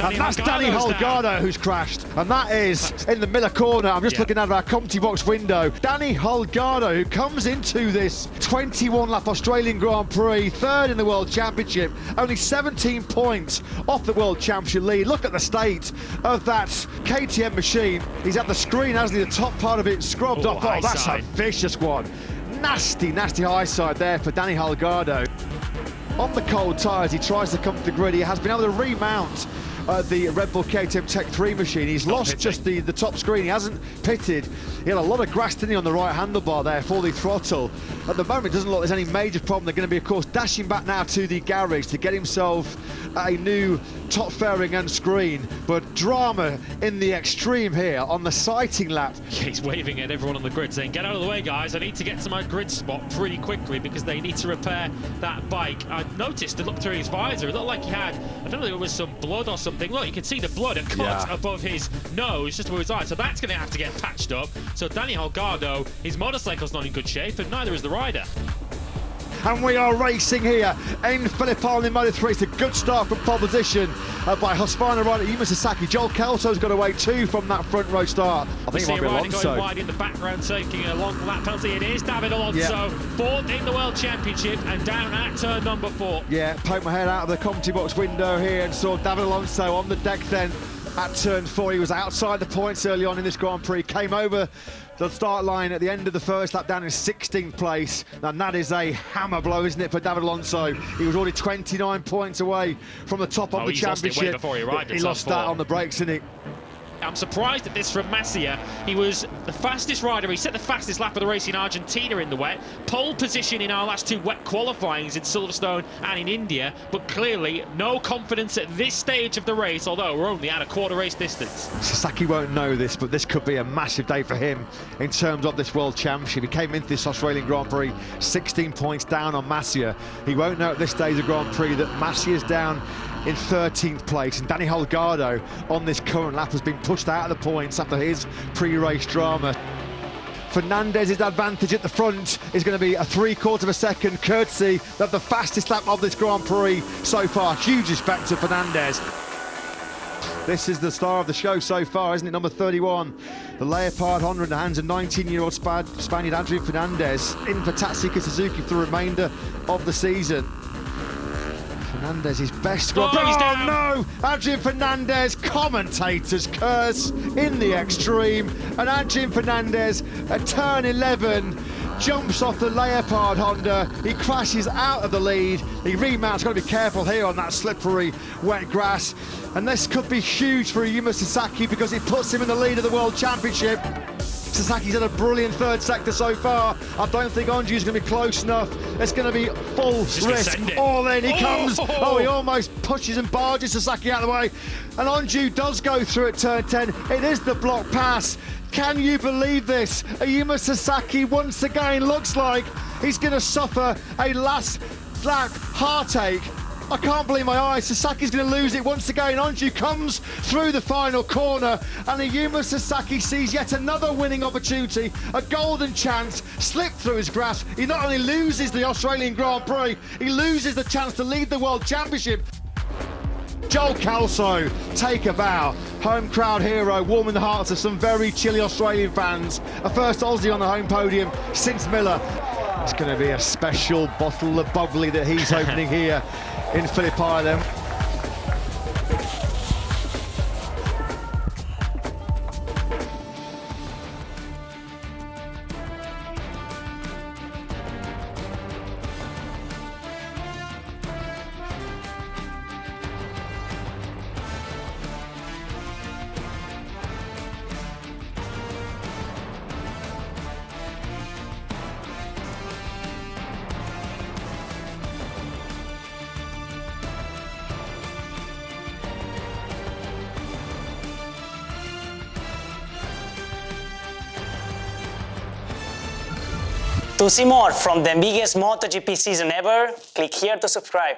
And that's Danny Holgado who's crashed. And that is in the Miller corner. I'm just looking out of our commentary box window. Danny Holgado, who comes into this 21-lap Australian Grand Prix, third in the World Championship, only 17 points off the World Championship lead. Look at the state of that KTM machine. He's at the screen, hasn't he? The top part of it scrubbed off. Oh, that's a vicious one. Nasty, nasty high side there for Danny Holgado. On the cold tyres, he tries to come to the grid. He has been able to remount the Red Bull KTM Tech 3 machine. He's lost just the top screen. He hasn't pitted. He had a lot of grass, didn't he, on the right handlebar there for the throttle. At the moment, it doesn't look like there's any major problem. They're going to be, of course, dashing back now to the garage to get himself a new top fairing and screen. But drama in the extreme here on the sighting lap. He's waving at everyone on the grid saying, get out of the way, guys. I need to get to my grid spot pretty quickly because they need to repair that bike. I noticed to look through his visor, it looked like he had, I don't know if it was some blood or something. Look, you can see the blood had cut above his nose, just above his eye. So that's going to have to get patched up. So Danny Holgado, his motorcycle's not in good shape, and neither is the rider. And we are racing here in Philippine in Moto3. It's a good start from pole position by Husqvarna rider Yuma Sasaki. Joel Kelso's got away too from that front row start. I think it might be Alonso. Going wide in the background, taking a long lap penalty. It is David Alonso, fourth in the World Championship and down at turn number 4. Yeah, poked my head out of the commentary box window here and saw David Alonso on the deck then at turn 4. He was outside the points early on in this Grand Prix, came over the start line at the end of the first lap down in 16th place, and that is a hammer blow, isn't it, for David Alonso? He was already 29 points away from the top of the championship. Lost it way before he arrived. He lost that on the brakes, didn't he? I'm surprised at this from Masia. He was the fastest rider. He set the fastest lap of the race in Argentina in the wet. Pole position in our last 2 wet qualifyings in Silverstone and in India. But clearly, no confidence at this stage of the race, although we're only at a quarter race distance. Sasaki won't know this, but this could be a massive day for him in terms of this World Championship. He came into this Australian Grand Prix 16 points down on Masia. He won't know at this stage of Grand Prix that Masia's down in 13th place, and Danny Holgado on this current lap has been pushed out of the points after his pre-race drama. Fernandez's advantage at the front is going to be a 3/4 of a second, courtesy of the fastest lap of this Grand Prix so far. Huge respect to Fernandez. This is the star of the show so far, isn't it? Number 31, the Leopard Honda in the hands of 19-year-old Spaniard Adrian Fernandez, in for Tatsuki Suzuki for the remainder of the season. Fernandez, his best squad. Oh no! Adrian Fernandez, commentators curse in the extreme. And Adrian Fernandez at turn 11 jumps off the Leopard Honda. He crashes out of the lead. He remounts. Got to be careful here on that slippery, wet grass. And this could be huge for Yuma Sasaki because it puts him in the lead of the World Championship. Sasaki's had a brilliant third sector so far. I don't think Onju's going to be close enough. It's going to be full risk. All in, he comes. Oh, he almost pushes and barges Sasaki out of the way. And Onju does go through at turn 10. It is the block pass. Can you believe this? Yuma Sasaki once again looks like he's going to suffer a last lap heartache. I can't believe my eyes. Sasaki's going to lose it once again. Onju comes through the final corner, and Yuma Sasaki sees yet another winning opportunity, a golden chance slipped through his grasp. He not only loses the Australian Grand Prix, he loses the chance to lead the World Championship. Joel Kelso, take a bow. Home crowd hero, warming the hearts of some very chilly Australian fans. A first Aussie on the home podium since Miller. It's going to be a special bottle of bubbly that he's opening here in Phillip Island. To see more from the biggest MotoGP season ever, click here to subscribe.